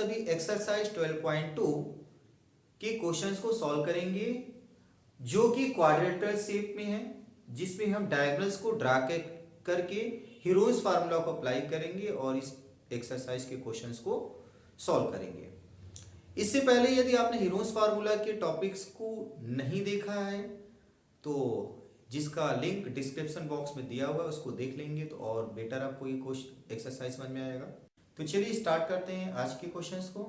सभी एक्सरसाइज 12.2 के क्वेश्चंस को सॉल्व करेंगे जो कि क्वाड्रेटर शेप में है, जिसमें हम डायगोनल्स को ड्रा करके हीरोज फार्मूला को अप्लाई करेंगे और इस एक्सरसाइज के क्वेश्चंस को सॉल्व करेंगे। इससे पहले यदि आपने हीरोज फार्मूला के टॉपिक्स को नहीं देखा है तो जिसका लिंक डिस्क्रिप्शन बॉक्स में दिया हुआ है उसको देख लेंगे तो और बेटर आपको ये क्वेश्चन एक्सरसाइज समझ में आएगा। तो चलिए स्टार्ट करते हैं आज के क्वेश्चंस को।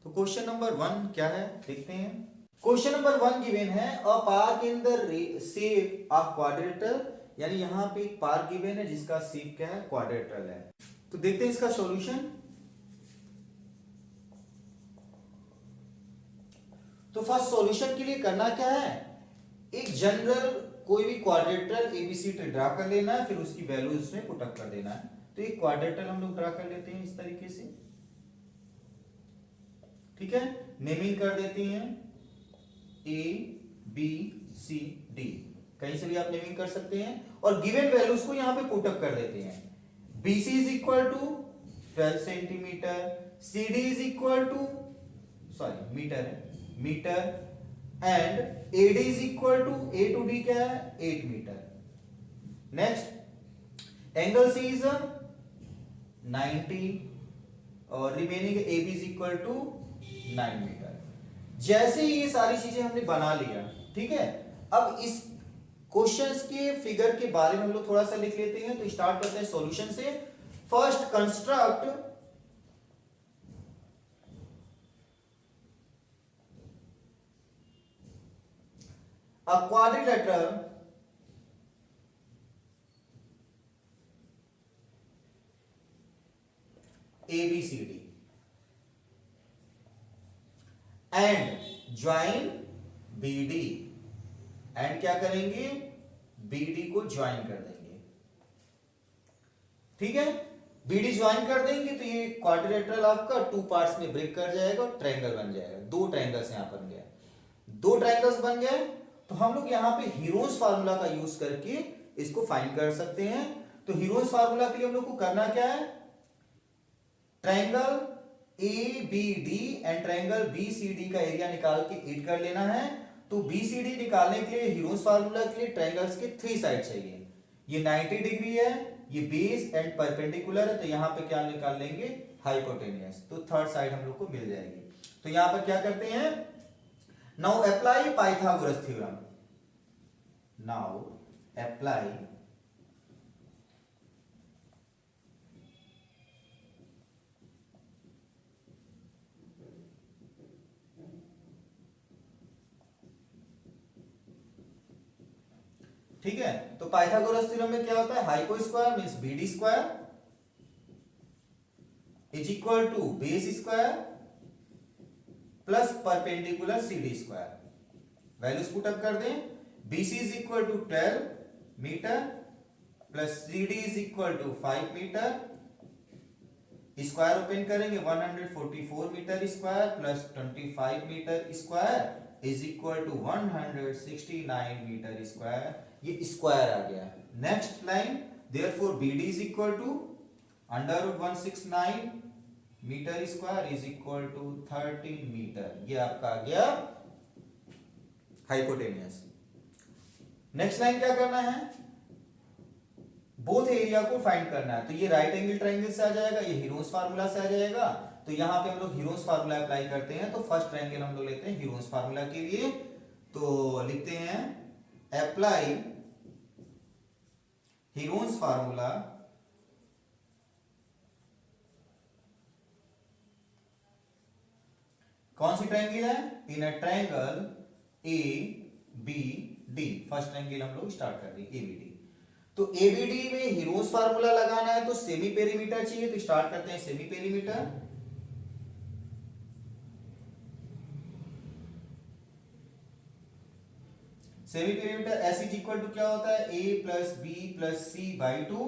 तो क्वेश्चन नंबर 1 क्या है देखते हैं। क्वेश्चन नंबर 1 गिवन है a park in the shape of quadrilateral, यानी यहाँ पे एक पार्क गिवन है जिसका शेप क्या है, क्वाड्रेटरल है। तो देखते हैं इसका सॉल्यूशन। तो फर्स्ट सॉल्यूशन के लिए करना क्या है, एक जनरल कोई भी क्वाड्रेटरल एबीसी ड्रा कर लेना है, फिर उसकी वैल्यू उसमें पुट अप कर देना है। तो एक क्वाड्रेटरल हम लोग ड्रा कर लेते हैं इस तरीके से, ठीक है। नेमिंग कर देते हैं ए बी सी डी, कहीं से भी आप नेमिंग कर सकते हैं और गिवन वैल्यूज को यहां पे पुट अप कर देते हैं। BC is equal to 12 centimetre, CD is equal to metre है metre, and AD is equal to A to D क्या है 8 metre. Next angle C is 90 और remaining AB is equal to 9 metre. जैसे ही ये सारी चीजें हमने बना लिया, ठीक है, अब इस क्वेश्चंस के फिगर के बारे में हम लोग थोड़ा सा लिख लेते हैं। तो स्टार्ट करते हैं सॉल्यूशन से। First construct a quadrilateral ABCD and join BD, and क्या करेंगे, BD को ज्वाइन कर देंगे, ठीक है। BD ज्वाइन कर देंगे तो ये क्वाड्रिलेटरल आपका 2 पार्ट्स में ब्रेक कर जाएगा और ट्रायंगल बन जाएगा। 2 ट्रायंगल्स यहां बन गए, 2 ट्रायंगल्स बन गए। तो हम लोग यहाँ पे हीरोज फार्मूला का यूज करके इसको फाइंड कर सकते हैं। तो हीरोज फार्मूला के लिए हम लोग को करना क्या है, triangle ABD and triangle BCD का एरिया निकाल के ऐड कर लेना है। तो BCD निकालने के लिए हीरोज फार्मूला के लिए ट्रायंगल्स के 3 साइड चाहिए। ये 90 डिग्री है, ये बेस एंड परपेंडिकुलर है, तो यहां पे क्या निकाल लेंगे, हाइपोटेनियस। तो थर्ड साइड हम लोग को मिल जाएगी। तो यहां पर क्या करते हैं, now apply Pythagoras theorem. Now apply ठीक है। तो पाइथागोरस थ्योरम में क्या होता है, hypo square means BD square is equal to base square plus perpendicular CD square. Values put up कर दें। BC is equal to 12 metre plus CD is equal to 5 metre, square open करेंगे 144 metre square plus 25 metre square is equal to 169 metre square. ये square आ गया। Next line, therefore BD is equal to under root 169 metre square is equal to 13 metre. ये आपका आ गया hypotenuse. Next line क्या करना है, both area को find करना है। तो ये राइट एंगल ट्रायंगल से आ जाएगा, ये हीरोज फार्मूला से आ जाएगा। तो यहां पे हम लोग हीरोज फार्मूला अप्लाई करते हैं। तो फर्स्ट ट्रायंगल हम लोग लेते हैं हीरोज फार्मूला के लिए। तो लिखते हैं अप्लाई हीरोज फार्मूला कौन सी ट्रायंगल है, in a triangle ABD। First triangle हम लोग स्टार्ट कर देंगे ABD। तो ABD में हीरोज फार्मूला लगाना है तो सेमी पेरीमीटर चाहिए। तो स्टार्ट करते हैं semi perimeter. Semi perimeter S is equal to क्या होता है, A plus B plus C by 2।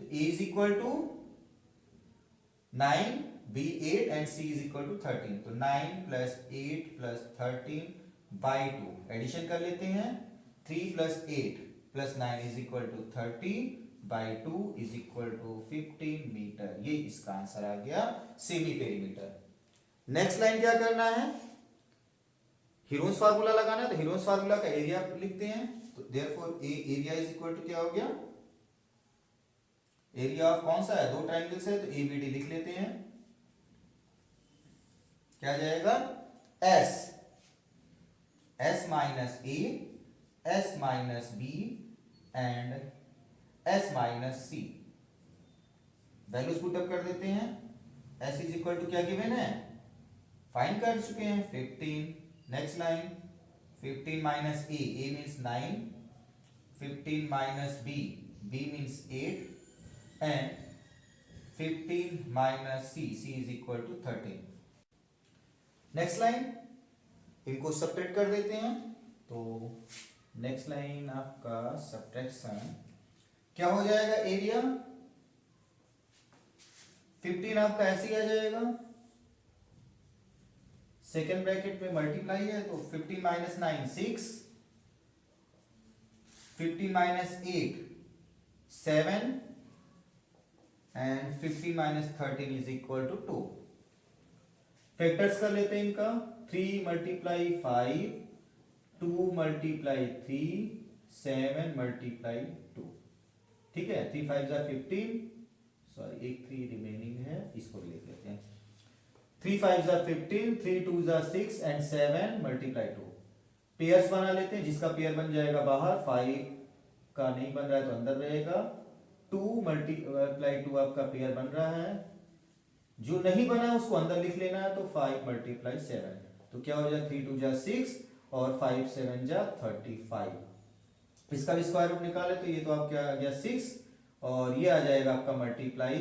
तो A is equal to 9, B 8 and C is equal to 13। तो 9 प्लस 8 प्लस 13 बाई 2। एडिशन कर लेते हैं, 3 plus 8 plus 9 is equal to 30 by 2 is equal to 15 metre. ये इसका आंसर आ गया semi perimeter. Next line क्या करना है, हीरोन्स फार्मूला लगाना है, तो हीरोन्स फार्मूला का एरिया लिखते हैं। तो therefore A area is equal to क्या हो गया, एरिया ऑफ कौन सा है, दो ट्राइंगल्स है, तो एबीडी लिख लेते हैं। क्या जाएगा, S, S minus A, S minus B and S minus C. Values put up कर देते हैं। एस इज इक्वल टू क्या गिवन है, फाइंड कर चुके हैं 15। Next line 15 minus A, A means 9, 15 minus B, B means 8 and 15 minus C, C is equal to 13। Next line इनको subtract कर देते हैं। तो नेक्स्ट लाइन आपका सब्ट्रैक्शन क्या हो जाएगा, एरिया 15 आपका ऐसे ही आ जाएगा, सेकेंड ब्रैकेट में मल्टीप्लाई है, तो 15 minus 9 6, 15 minus 8 7 and 15 minus 13 is equal to 2। Factors कर लेते हैं इनका, 3 मल्टीप्लाई 5, 2 मल्टीप्लाई 3, 7 मल्टीप्लाई 2। ठीक है, 3 5 जा 15, सॉरी एक 3 रिमेनिंग है, इसको भी लिख लेते हैं। 3 5 जा 15, 3 2 जा 6 एंड 7 मल्टीप्लाई 2। पेयर्स बना लेते हैं, जिसका पेयर बन जाएगा बाहर, 5 का नहीं बन रहा है तो अंदर रहेगा। 2 मल्टीप्लाई 2 आपका पेयर बन रहा है, जो नहीं बना है उसको अंदर लिख लेना है, तो 5 मल्टीप्लाई 7, तो क्या हो जाए 3 2 जा 6 और 5 7 जा 35। इसका भी स्क्वायर रूट निकाले तो ये तो आप क्या आ गया 6 और ये आ जाएगा आपका मल्टीप्लाई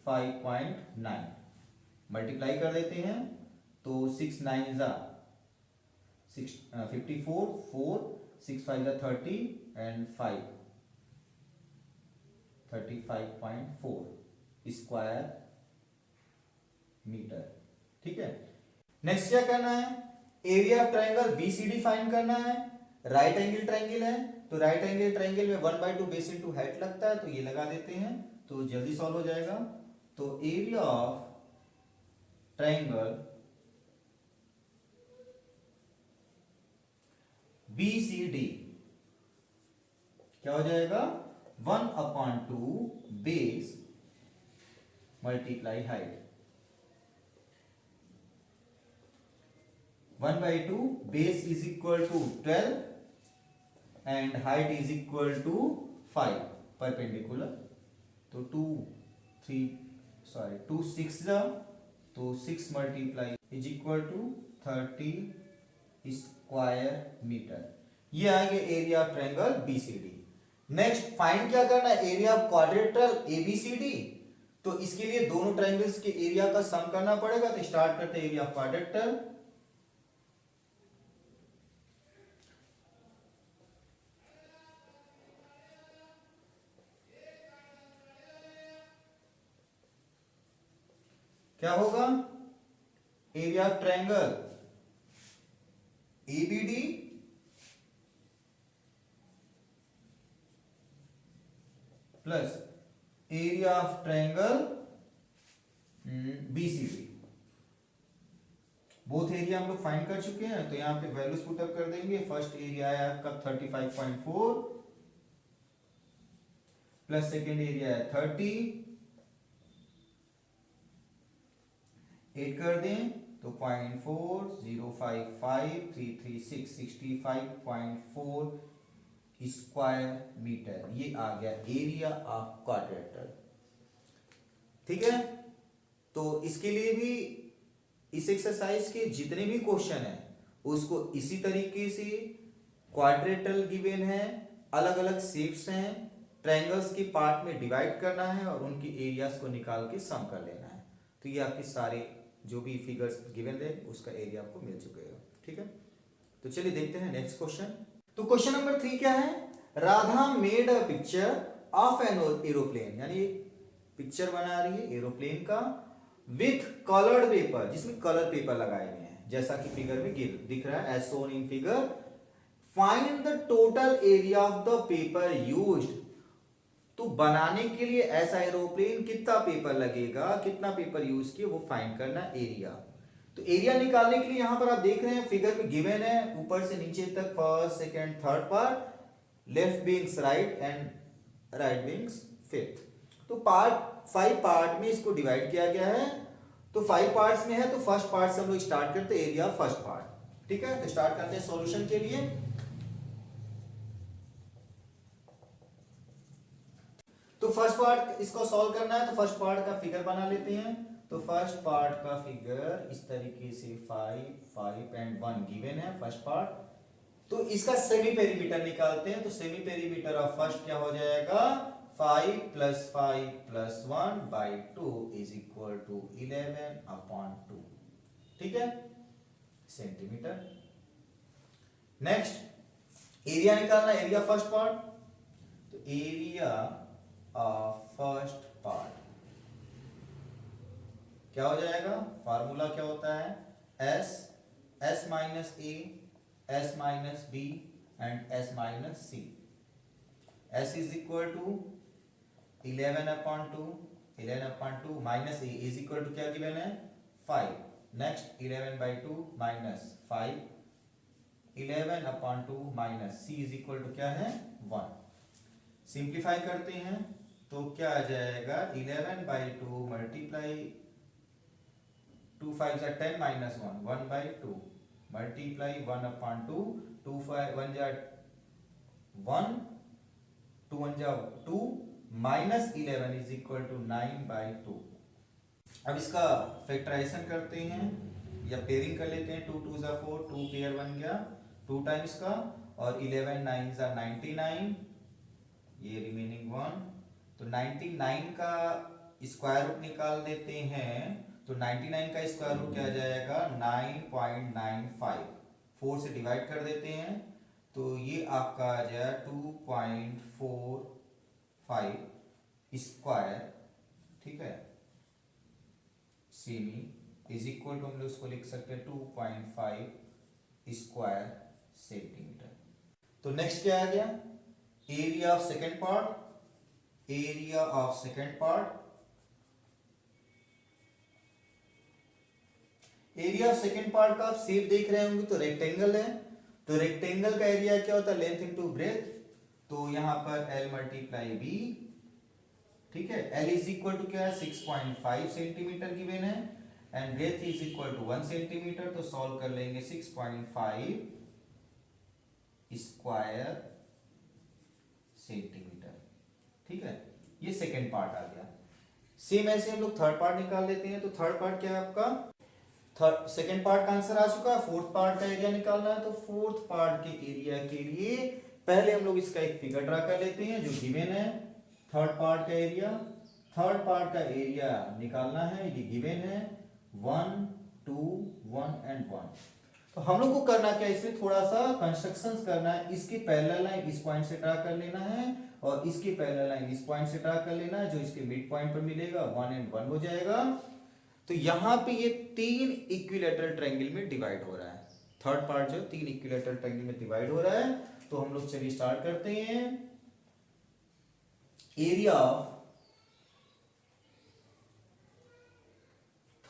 5.9। मल्टीप्लाई कर देते हैं तो 6 9 जा 54, 4 6 5 जा 30 एंड 5 35.4 स्क्वायर मीटर। ठीक है, नेक्स्ट क्या करना है, area of triangle BCD find करना है। राइट एंगल ट्राइंगल है, तो राइट एंगल ट्राइंगल में 1/2 बेस इनटू हाइट लगता है, तो ये लगा देते हैं, तो जल्दी सॉल्व हो जाएगा। तो एरिया ऑफ ट्राइंगल BCD क्या हो जाएगा, 1/2 base multiply height. 1/2 base is equal to 12 and height is equal to 5 perpendicular, तो 2 6 जा, तो 6 multiply is equal to 30 square metre. ये आ गया area of triangle BCD। Next find क्या करना है, एरिया ऑफ क्वाड्रिलेटरल ABCD। तो इसके लिए दोनों ट्रायंगल्स के एरिया का सम करना पड़ेगा, तो स्टार्ट करते हैं एरिया ऑफ क्वाड्रिलेटरल। क्या होगा, area of triangle ABD plus area of triangle BCD। Both area हम लोग फाइंड कर चुके हैं, तो यहां पे वैल्यूज पुट अप कर देंगे। फर्स्ट एरिया है आपका 35.4 प्लस सेकेंड एरिया है 30, 8 कर दें तो 0.4 055 336 65.4 स्क्वायर मीटर। ये आ गया एरिया ऑफ क्वाड्रिलेटरल। ठीक है, तो इसके लिए भी इस एक्सरसाइज के जितने भी क्वेश्चन हैं उसको इसी तरीके से क्वाड्रिलेटरल गिवन है, अलग अलग शेप्स हैं, ट्रायंगल्स के पार्ट में डिवाइड करना है और उनकी एरियाज को निकाल के सम कर लेना है। तो ये आपके सारे जो भी फिगर्स गिवन रहे उसका एरिया आपको मिल चुकेगा। ठीक है, तो चलिए देखते हैं नेक्स्ट क्वेश्चन। तो क्वेश्चन नंबर 3 क्या है, Radha made a picture of an aeroplane, यानी पिक्चर बना रही है एरोप्लेन का विथ कलर्ड पेपर, जिसमें कलर पेपर लगाए गए हैं, जैसा कि फिगर में दिख रहा है as shown in figure. Find the total area of the paper used. तो बनाने के लिए ऐसा एरोप्लेन कितना पेपर लगेगा, कितना पेपर यूज किया वो फाइंड करना एरिया। तो एरिया निकालने के लिए यहां पर आप देख रहे हैं फिगर में गिवन है ऊपर से नीचे तक first second third part, left beings right and right beings fifth. तो पार्ट 5 पार्ट में इसको डिवाइड किया गया है। तो 5 पार्ट्स में है तो फर्स्ट पार्ट से हम लोग स्टार्ट करते हैं एरिया फर्स्ट पार्ट। ठीक है, तो स्टार्ट करते हैं सॉल्यूशन के लिए। तो फर्स्ट पार्ट इसको सॉल्व करना है तो फर्स्ट पार्ट का फिगर बना लेते हैं। तो फर्स्ट पार्ट का फिगर इस तरीके से 5 5 एंड 1 गिवन है फर्स्ट पार्ट। तो इसका सेमी पेरीमीटर निकालते हैं। तो सेमी पेरीमीटर ऑफ फर्स्ट क्या हो जाएगा, 5 + 5 + 1/2 इज इक्वल टू 11/2। ठीक है, सेंटीमीटर। नेक्स्ट एरिया निकालना, एरिया फर्स्ट पार्ट। तो एरिया ऑफ फर्स्ट पार्ट क्या हो जाएगा, फार्मूला क्या होता है, S minus A, S minus B and S minus C। S is equal to 11/2, 11/2 minus A is equal to क्या गिवन है 5। Next 11/2 minus 5, 11/2 minus C is equal to क्या है 1। सिंप्लीफाई करते हैं तो क्या आ जाएगा 11/2 मल्टीप्लाई 2 5 जा 10 माइनस 1 1/2 मल्टीप्लाई 1/2 2 5 1 जा 1 2 1 जा 2 माइनस 11 इज इक्वल टू 9/2। अब इसका फैक्टराइजेशन करते हैं या पेयरिंग कर लेते हैं। 2 2 जा 4, 2 पेयर बन गया 2 टाइम्स का, और 11 9 जा 99, ये रिमेनिंग 1। तो 99 का स्क्वायर रूट निकाल देते हैं। तो 99 का स्क्वायर रूट क्या आ जाएगा 9.95, 4 से डिवाइड कर देते हैं तो ये आपका आ जाएगा 2.45 स्क्वायर। ठीक है, सेमी इज इक्वल टू हम लोग उसको लिख सकते हैं 2.5 स्क्वायर सेंटीमीटर। तो नेक्स्ट क्या आ गया, area of second part. Area of second part, area of second part का आप शेप देख रहे होंगे तो रेक्टेंगल है। तो रेक्टेंगल का एरिया क्या होता है, लेंथ इनटू ब्रेथ। तो यहां पर L × B। ठीक है, L इज इक्वल टू क्या है 6.5 सेंटीमीटर गिवन है and breadth is equal to 1 centimetre. तो सॉल्व कर लेंगे 6.5 स्क्वायर सेंटीमीटर। ठीक है, ये सेकेंड पार्ट आ गया। सेम ऐसे हम लोग थर्ड पार्ट निकाल लेते हैं। तो थर्ड पार्ट क्या है आपका, थर्ड सेकेंड पार्ट का आंसर आ चुका है। फोर्थ पार्ट का एरिया निकालना है। तो फोर्थ पार्ट के एरिया के लिए पहले हम लोग इसका एक फिगर ड्रा कर लेते हैं जो गिवन है। थर्ड पार्ट का एरिया, थर्ड पार्ट का एरिया निकालना है, ये गिवन है 1 2 1 एंड 1। तो हम लोग को करना क्या, इसमें थोड़ा सा कंस्ट्रक्शंस करना है। इसके पैरेलल लाइन इस पॉइंट से ड्रा कर लेना है और इसके पैरेलल लाइन इस पॉइंट से ड्रा कर लेना है, जो इसके मिड पॉइंट पर मिलेगा 1 एंड 1 हो जाएगा। तो यहां पे ये 3 इक्विलैटरल ट्रायंगल में डिवाइड हो रहा है। थर्ड पार्ट जो 3 इक्विलैटरल ट्रायंगल में डिवाइड हो रहा है। तो हम लोग चलिए स्टार्ट करते हैं। एरिया ऑफ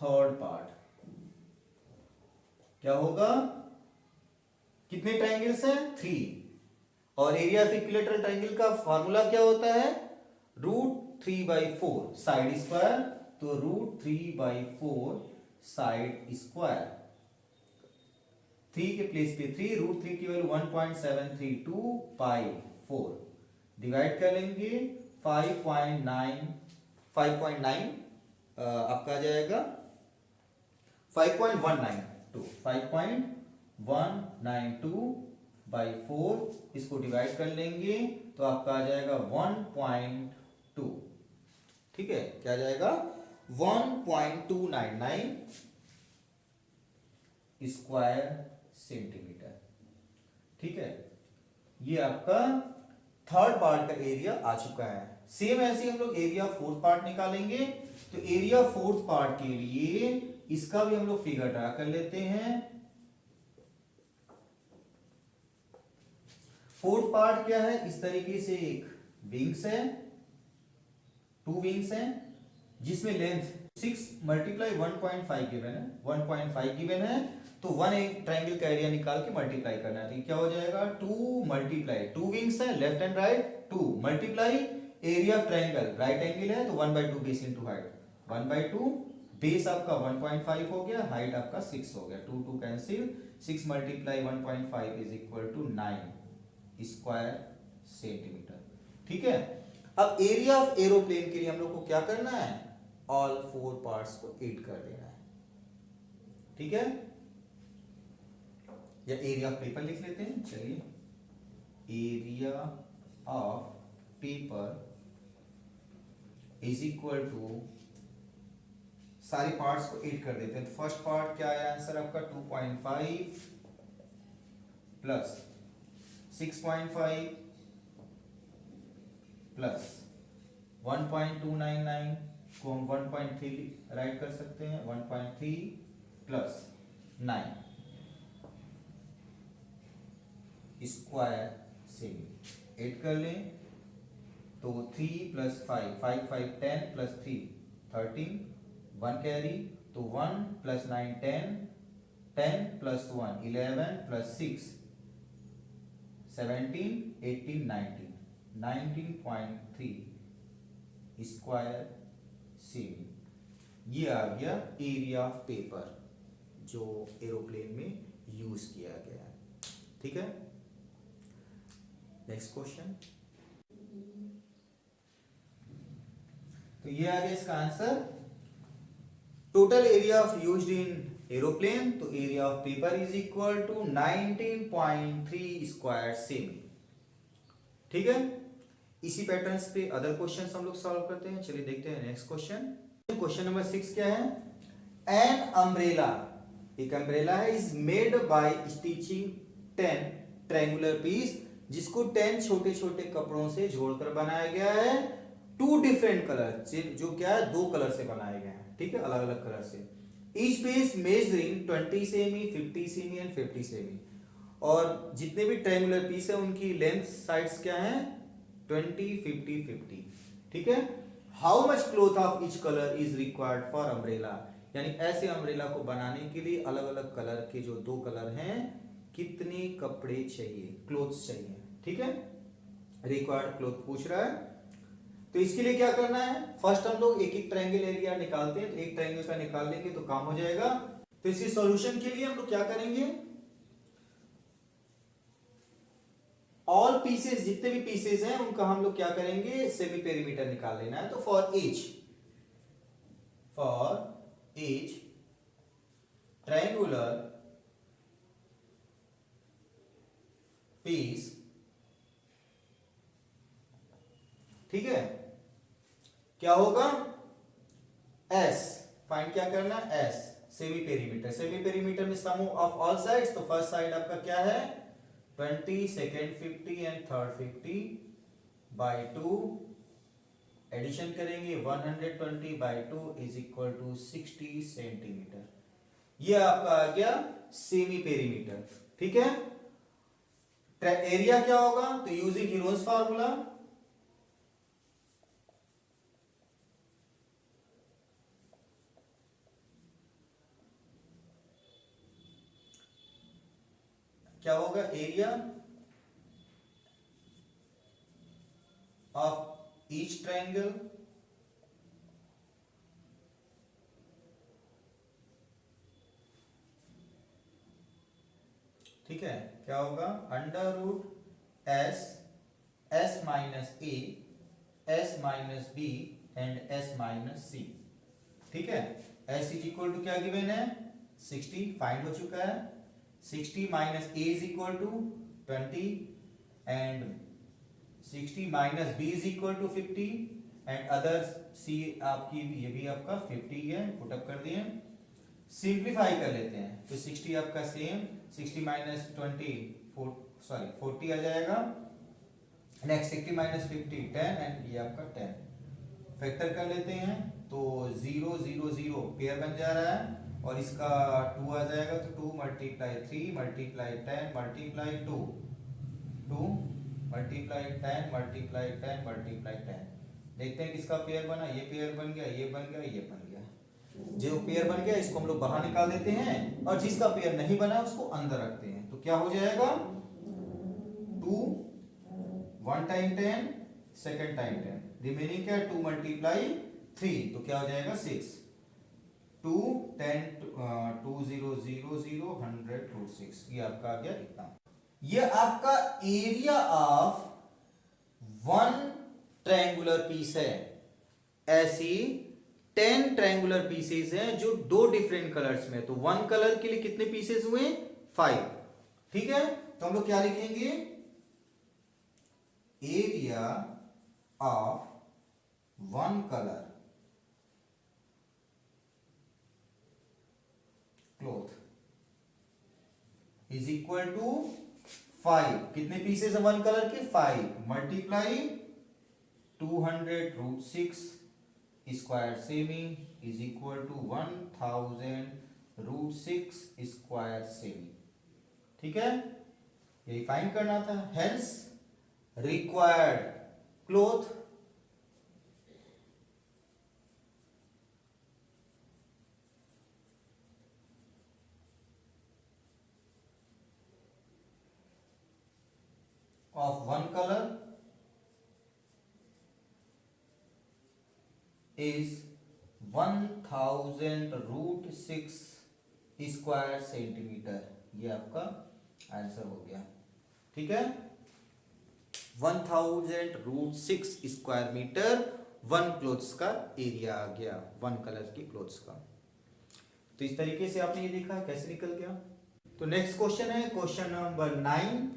थर्ड पार्ट क्या होगा, कितने ट्रायंगल्स हैं 3, और एरिया ऑफ इक्विलैटरल ट्रायंगल का फार्मूला क्या होता है √3/4 साइड स्क्वायर। तो √3/4 साइड स्क्वायर, 3 के प्लेस पे 3, √3 की वैल्यू 1.732/4 डिवाइड कर लेंगे 5.9 आपका आ जाएगा 5.192 इसको डिवाइड कर लेंगे तो आपका आ जाएगा 1.2। ठीक है, क्या आ जाएगा 1.299 स्क्वायर सेंटीमीटर। ठीक है, ये आपका थर्ड पार्ट का एरिया आ चुका है। सेम ऐसे हम लोग एरिया फोर्थ पार्ट निकालेंगे। तो एरिया फोर्थ पार्ट के लिए इसका भी हम लोग फिगर ड्रा कर लेते हैं। फोर्थ पार्ट क्या है, इस तरीके से एक विंग्स है, 2 विंग्स हैं जिसमें लेंथ 6 मल्टीप्लाई 1.5 गिवन है, 1.5 गिवन है, तो वन एक ट्राइंगल का एरिया निकाल के मल्टीप्लाई करना है। तो क्या हो जाएगा 2 मल्टीप्लाई 2 विंग्स है left and right 2 multiply area of triangle right angle है तो 1/2 बेस इनटू हाइट 1/2 बेस आपका 1.5 हो गया, हाइट आपका 6 हो गया, 2 2 cancel, 6 multiply 1.5 is equal to 9 square centimetre. ठीक है, अब एरिया ऑफ एरोप्लेन के लिए हम लोग को क्या करना है, ऑल 4 पार्ट्स को ऐड कर देना है। ठीक है, या एरिया ऑफ पेपर लिख लेते हैं, चलिए area of paper is equal to सारे पार्ट्स को ऐड कर देते हैं। फर्स्ट पार्ट क्या है आंसर आपका 2.5 प्लस 6.5 प्लस 1.299 को हम 1.3 राइट कर सकते हैं, 1.3 प्लस 9 स्क्वायर सेमी ऐड कर लें तो 3 प्लस 5 5 5 10 प्लस 3 13 1 कैरी तो 1 plus 9 10 10 plus 1 11 plus 6 17 18 19 19.3 square semi. ये आ गया एरिया ऑफ पेपर जो एरोप्लेन में यूज किया गया है। ठीक है, नेक्स्ट क्वेश्चन। तो ये आ गया इसका answer, total area of used in aeroplane, तो area of paper is equal to 19.3 square cm. ठीक है, इसी पैटर्न्स पे अदर क्वेश्चंस हम लोग सॉल्व करते हैं। चलिए देखते हैं नेक्स्ट क्वेश्चन। क्वेश्चन नंबर 6 क्या है, एन अम्ब्रेला, एक अम्ब्रेला है, is made by stitching 10 triangular piece, जिसको 10 छोटे छोटे कपड़ों से जोड़कर बनाया गया है, 2 डिफरेंट कलर, जो क्या है 2 कलर से बनाए गए हैं। ठीक है, अलग अलग कलर से, each piece measuring 20 cm 50 cm and 50 cm, और जितने भी ट्रायंगुलर पीस है उनकी लेंथ साइड्स क्या है 20 50 50। ठीक है, how much cloth of each colour is required for umbrella, यानी ऐसे अम्ब्रेला को बनाने के लिए अलग अलग कलर के जो 2 कलर हैं कितने कपड़े चाहिए, क्लोथ्स चाहिए। ठीक है, रिक्वायर्ड क्लोथ पूछ रहा है, तो इसके लिए क्या करना है, फर्स्ट हम लोग एक एक ट्रायंगल एरिया निकालते हैं, तो एक ट्रायंगल का निकाल लेंगे तो काम हो जाएगा। तो इसके सॉल्यूशन के लिए हम लोग क्या करेंगे, ऑल पीसेस, जितने भी पीसेस हैं उनका हम लोग क्या करेंगे, सेमी पेरीमीटर निकाल लेना है। तो फॉर each ट्रायंगुलर पीस, ठीक है, क्या होगा एस, फाइंड क्या करना है S, semi perimeter, semi perimeter में सम ऑफ ऑल साइड्स, तो फर्स्ट साइड आपका क्या है 20, second 50 and third 50 by 2, addition करेंगे 120 by 2 is equal to 60 centimetre. ये आपका आ गया सेमी पेरीमीटर। ठीक है, एरिया क्या होगा, तो यूजिंग हीरोज फार्मूला, क्या होगा एरिया ऑफ ईच ट्रायंगल ठीक है, क्या होगा under root S minus A, S minus B and S minus C. ठीक है, एस इज इक्वल टू क्या गिवन है 60, फाइंड हो चुका है, 60 minus A is equal to 20 and 60 minus B is equal to 50 and other C आपकी ये भी आपका 50 है, पुटअप कर दिए, सिंप्लीफाई कर लेते हैं तो 60 आपका सेम, 60 माइनस 20 40 आ जाएगा, नेक्स्ट 60 माइनस 50 10 एंड ये आपका 10, फैक्टर कर लेते हैं तो 0 0 0 पेयर बन जा रहा है और इसका 2 आ जाएगा, तो 2 multiply 3 multiply 10 multiply 2 2 multiply 10 multiply 10 multiply 10, देखते हैं किसका पेयर बना, ये पेयर बन गया, ये बन गया, ये बन गया, जो पेयर बन गया इसको हम लोग बाहर निकाल देते हैं और जिसका पेयर नहीं बना उसको अंदर रखते हैं। तो क्या हो जाएगा 2 1 टाइम 10 सेकेंड टाइम 10 रिमेनिंग क्या 2 मल्टीप्लाई 3 तो क्या हो जाएगा 6 2 10 2 0 0 0 100 रूट 6 ये आपका आ गया इतना। ये आपका area of one triangular piece है। ऐसी 10 ट्रायंगुलर पीसेस हैं जो दो डिफरेंट कलर्स में। तो वन कलर के लिए कितने पीसेस हुए 5। ठीक है, तो हम लोग क्या लिखेंगे area of one colour cloth is equal to 5। कितने पीसेस है वन कलर के 5 multiply 200 root 6 square cm is equal to 1000 root 6 square cm. ठीक है, यही फाइंड करना था। Hence required cloth of one color is 1000 root 6 square centimetre. ये आपका आंसर हो गया। ठीक है, 1000 root 6 square metre one cloths का एरिया आ गया, वन कलर की क्लोथ्स का। तो इस तरीके से आपने ये देखा कैसे निकल गया। तो नेक्स्ट क्वेश्चन है क्वेश्चन नंबर 9।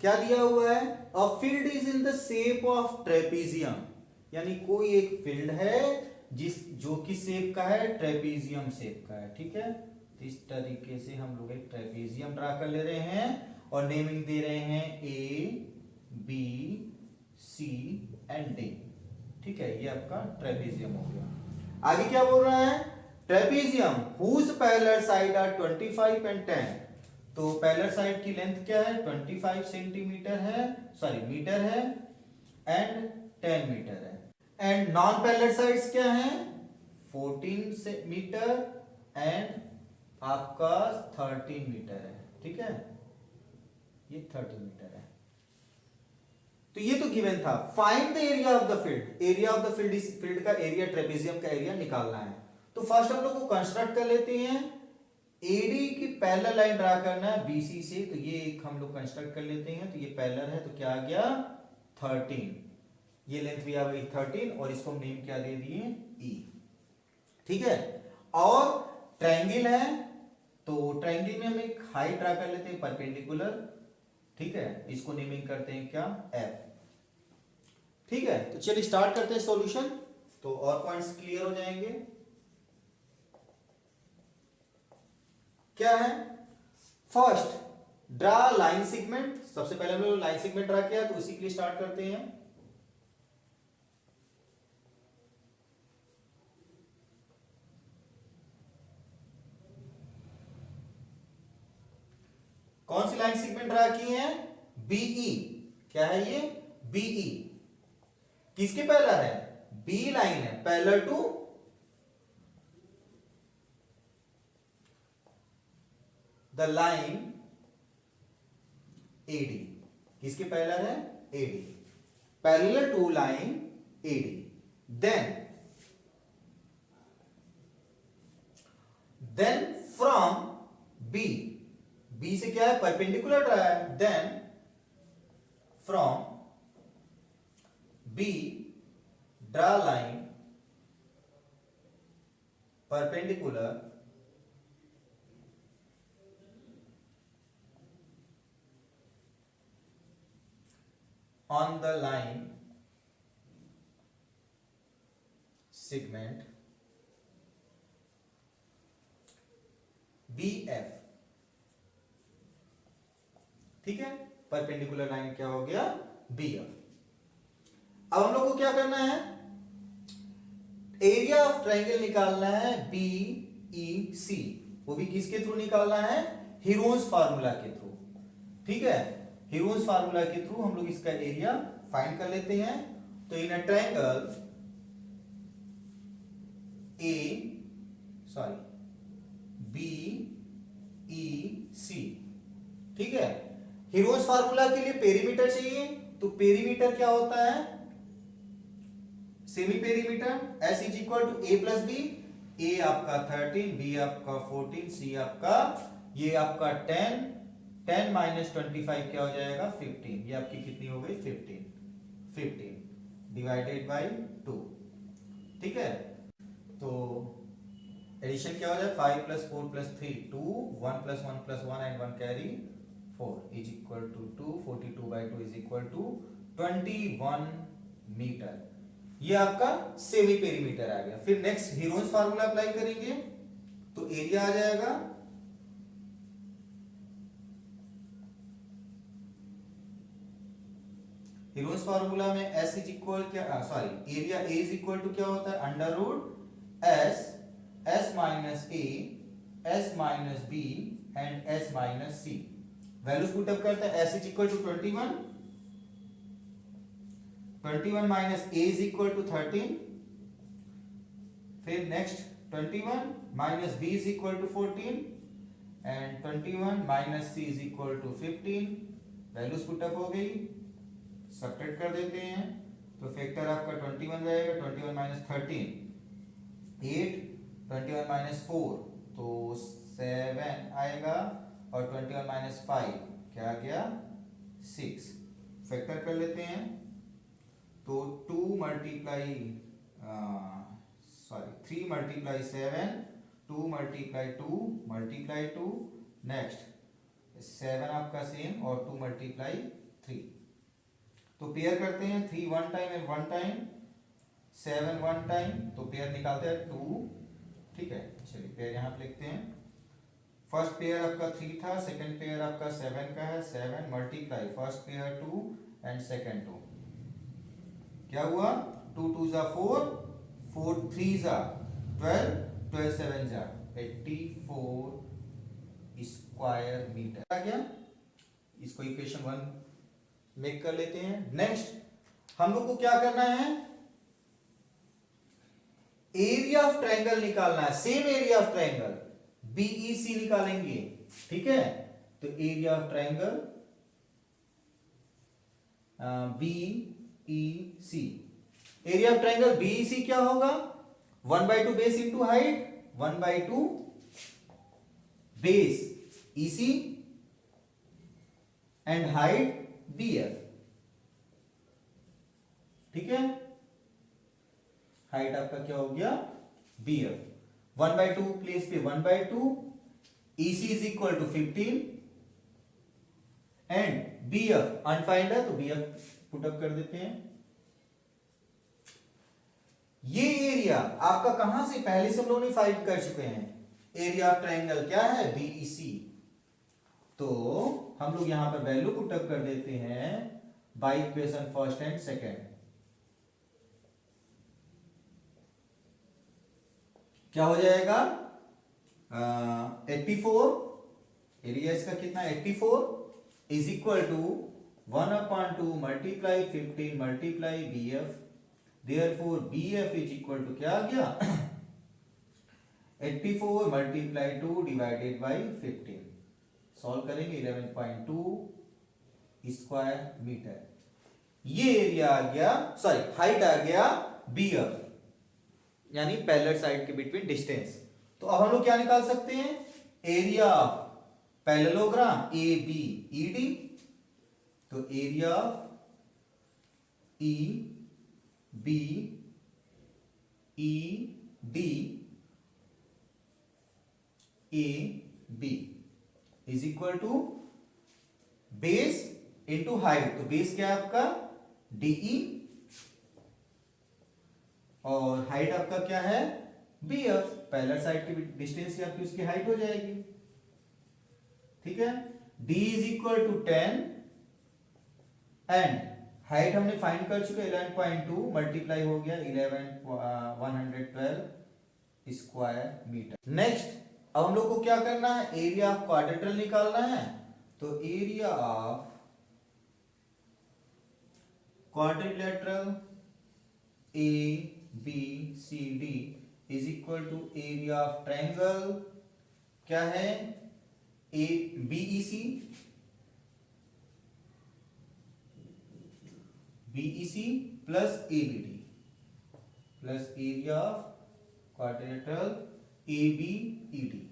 क्या दिया हुआ है a field is in the shape of trapezium, यानी कोई एक फील्ड है जो कि शेप का है ट्रेपीजियम शेप का है। ठीक है, तो इस तरीके से हम लोग एक ट्रेपीजियम ड्रा कर ले रहे हैं और नेमिंग दे रहे हैं A B C and D. ठीक है, ये आपका ट्रेपीजियम हो गया। आगे क्या बोल रहा है trapezium whose parallel side are 25 and 10। तो पैरेलल साइड की लेंथ क्या है 25 सेंटीमीटर है, सॉरी मीटर है एंड 10 मीटर है। एंड नॉन पैरेलल साइड्स क्या है 14 मीटर एंड आपका 13 मीटर है। ठीक है, ये 13 मीटर है। तो ये तो गिवन था। Find the area of the field. Area of the field, इस फील्ड का एरिया ट्रेपीजियम का एरिया निकालना है। तो फर्स्ट हम लोग को कंस्ट्रक्ट कर लेते हैं। एडी की पैरेलल लाइन ड्रा करना है बीसी से, तो ये एक हम लोग कंस्ट्रक्ट कर लेते हैं। तो ये पैरेलल है तो क्या आ गया 13, ये लेंथ भी आ गई 13 और इसको हम नेम क्या दे दिए ई। ठीक है, और ट्रायंगल है तो ट्रायंगल में हम एक हाइट ड्रा कर लेते हैं परपेंडिकुलर। ठीक है, इसको नेमिंग करते हैं क्या एफ। ठीक है, तो चलिए स्टार्ट करते हैं सॉल्यूशन, तो और पॉइंट्स क्लियर हो जाएंगे। क्या है फर्स्ट ड्रा लाइन सेगमेंट। सबसे पहले हम लोग लाइन सेगमेंट ड्रा किया तो उसी के लिए स्टार्ट करते हैं। कौन सी लाइन सेगमेंट ड्रा की है बीई। क्या है ये बीई, किसके पैरेलल है बी लाइन है parallel to the line AD. किसके पैरेलल है AD, parallel to line AD. Then from B, B से क्या है परपेंडिकुलर ड्रा है। Then from B draw line perpendicular on the line segment BF। ठीक है, परपेंडिकुलर लाइन क्या हो गया BF। अब हम लोग को क्या करना है एरिया ऑफ ट्रायंगल निकालना है BEC, वो भी किसके थ्रू निकालना है हीरोन्स फार्मूला के थ्रू। ठीक है, हीरोन्स फार्मूला के थ्रू हम लोग इसका एरिया फाइंड कर लेते हैं। तो in a triangle sorry B E C, ठीक है। हीरोज फार्मूला के लिए पेरीमीटर चाहिए, तो पेरीमीटर क्या होता है, semi perimeter S is equal to A plus B, A आपका 13, बी आपका 14, सी आपका ये आपका 10, 10 माइनस 25 क्या हो जाएगा 15, ये आपकी कितनी हो गई 15 डिवाइडेड बाई 2, ठीक है। तो एडिशन क्या हो जाए 5 plus 4 plus 3 2, 1 plus 1 plus 1 and 1 carry 4 is equal to 2, 42 by 2 is equal to 21 metre, ये आपका सेमी पेरीमीटर आ गया। फिर नेक्स्ट हीरोज फार्मूला अप्लाई करेंगे तो एरिया आ जाएगा हीरोज फार्मूला में एस इज इक्वल क्या sorry area A is equal to क्या होता है under root S, S minus A, S minus B and S minus C. Values put up करते हैं, S is equal to 21, 21 minus A is equal to 13, फिर next 21 minus B is equal to 14 and 21 minus C is equal to 15। Values put up हो गई, subtract कर देते हैं तो factor आपका 21 रहेगा, 21 माइनस 13 8, 21 माइनस 4 तो 7 आएगा और 21 माइनस 5 क्या आ गया 6। फैक्टर कर लेते हैं तो 2 multiply 3 multiply 7, 2 multiply 2 multiply 2, next 7 आपका सेम और 2 मल्टीप्लाई 3। तो पेयर करते हैं 3 1 टाइम एंड 1 टाइम, 7 1 टाइम, तो पेयर निकालते हैं 2, ठीक है। चलिए पेयर यहाँ पे लिखते हैं, फर्स्ट पेयर आपका 3 था, सेकंड पेयर आपका 7 का है, 7 multiply first pair 2 and second 2, क्या हुआ 2 2 जा 4, 4 3 जा 12, 12 7 जा 84 स्क्वायर मीटर आ गया। इसको इक्वेशन 1 मेक कर लेते हैं। नेक्स्ट हम लोग को क्या करना है, एरिया ऑफ ट्रायंगल निकालना है, same area of triangle BEC निकालेंगे, ठीक है। तो area of triangle BEC, area of triangle BEC क्या होगा 1/2 base into height, 1/2 base EC and height BF, ठीक है। हाइट आपका क्या हो गया BF, 1/2 प्लेस पे 1/2, EC is equal to 15 and BF unfind है तो BF पुटअप कर देते हैं। ये एरिया आपका कहां से पहले से हम लोगों ने फाइंड कर चुके हैं, एरिया ऑफ ट्रायंगल क्या है BEC, तो हम लोग यहां पर वैल्यू पुटअप कर देते हैं by equation first and second. क्या हो जाएगा 84, एरिया इसका कितना 84 is equal to 1/2 multiply 15 multiply BF, therefore BF is equal to क्या आ गया 84 मल्टीप्लाई 2 डिवाइडेड बाई 15। सॉल्व करेंगे 11.2 स्क्वायर मीटर, ये एरिया आ गया सॉरी हाइट आ गया BF यानी पैरेलल साइड के बिटवीन डिस्टेंस। तो अब हम लोग क्या निकाल सकते हैं, एरिया ऑफ पैरेललोग्राम ABED, तो area of EBED is equal to base into height, तो बेस क्या है आपका DE और हाइट आपका क्या है BF, पैरेलल साइड की डिस्टेंस आपकी उसकी हाइट हो जाएगी, ठीक है। D is equal to 10 and height हमने फाइंड कर चुके 11.2 मल्टीप्लाई हो गया 112 स्क्वायर मीटर। नेक्स्ट अब हम लोग को क्या करना है, एरिया ऑफ क्वाड्रेटरल निकालना है, तो area of quadrilateral ABCD is equal to area of triangle क्या है, A BEC, BEC plus ABD plus area of quadrilateral ABED.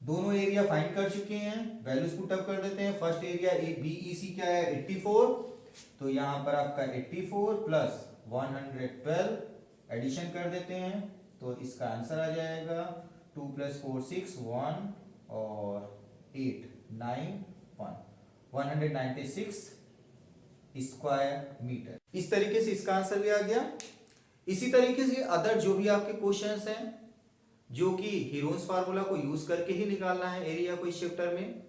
दोनों एरिया फाइंड कर चुके हैं, वैल्यूज पुट अप कर देते हैं। फर्स्ट एरिया बीईसी क्या है 84, तो यहां पर आपका 84 प्लस 112 एडिशन कर देते हैं, तो इसका आंसर आ जाएगा 2 + 4 6 1 और 8 9 1 196 स्क्वायर मीटर। इस तरीके से इसका आंसर भी आ गया। इसी तरीके से अदर जो भी आपके क्वेश्चंस हैं जो कि हीरोन्स फार्मूला को यूज करके ही निकालना है एरिया को इस चैप्टर में,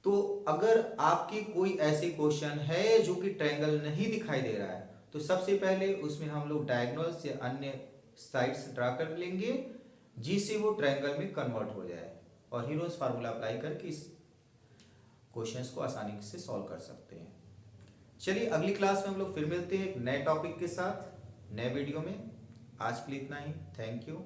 तो अगर आपकी कोई ऐसे क्वेश्चन है जो कि ट्रायंगल नहीं दिखाई दे रहा है, तो सबसे पहले उसमें हम लोग डायगोनल्स या अन्य साइड्स ड्रा कर लेंगे जिससे वो ट्रायंगल में कन्वर्ट हो जाए, और हीरोन्स फार्मूला अप्लाई करके इस क्वेश्चंस को आसानी से सॉल्व कर सकते हैं। चलिए अगली क्लास में हम लोग फिर मिलते हैं एक नए टॉपिक के साथ, नए वीडियो में। आज के लिए इतना ही। Thank you.